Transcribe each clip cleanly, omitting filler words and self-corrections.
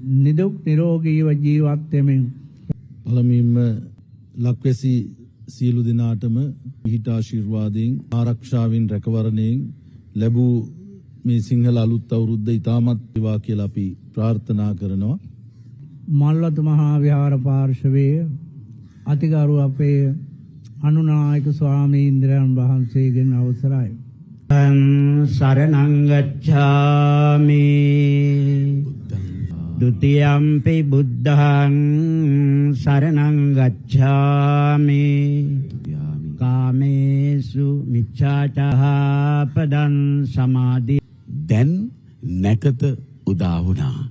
නිදුක් නිරෝගීව ජීවත් වෙමින් පළමුවෙන්ම ලක්වැසි සියලු දෙනාටම පිහිට ආශිර්වාදයෙන් ආරක්ෂාවෙන් රැකවරණයෙන් ලැබූ මේ සිංහල අලුත් අවුරුද්ද ඉතාමත් වේවා කියලා අපි ප්‍රාර්ථනා කරනවා. මල්වතු මහා විහාර පාර්ශවයේ අතිගරු අපේ අනුනායක ස්වාමීන්ද්‍රයන් වහන්සේගෙන් අවසරයි. සරණං ගච්ඡාමි ဒုတိယံ පි බුද්ධං සරණං ගච්ඡාමි කාමේසු මිච්ඡාචාපදං සමාධි. දැන් නැකත උදා වුණා.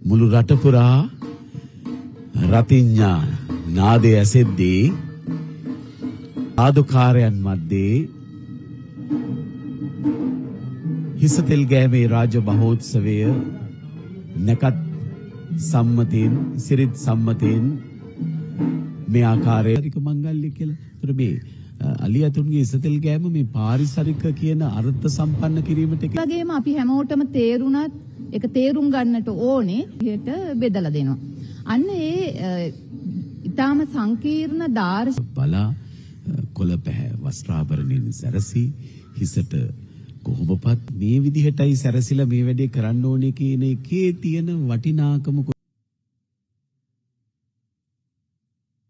මුළු රට පුරා රතිඤ්ඤා නාදය ඇසෙද්දී ආදුකාරයන් මැද්දේ හිසතෙල් ගෑමේ රාජ මහෝත්සවය නැකත් සම්මතයෙන් සිරිත් සම්මතයෙන් මේ ආකාරයක මංගල්‍ය කියලා. ඒතර මේ අලියතුන්ගේ හිසතෙල් ගෑම මේ පාරිසරික කියන අර්ථ සම්පන්න කිරීමට වගේම අපි හැමෝටම තේරුණත් ඒක තේරුම් ගන්නට ඕනේ විදිහට බෙදලා දෙනවා. අන්න ඒ ඊටාම සංකීර්ණ බලා කොළපැහැ වස්ත්‍රාභරණයෙන් සැරසී හිසට කොහොමපත් මේ විදිහටයි සැරසිලා මේ වැඩේ කරන්න ඕනේ කියන එකේ තියෙන වටිනාකම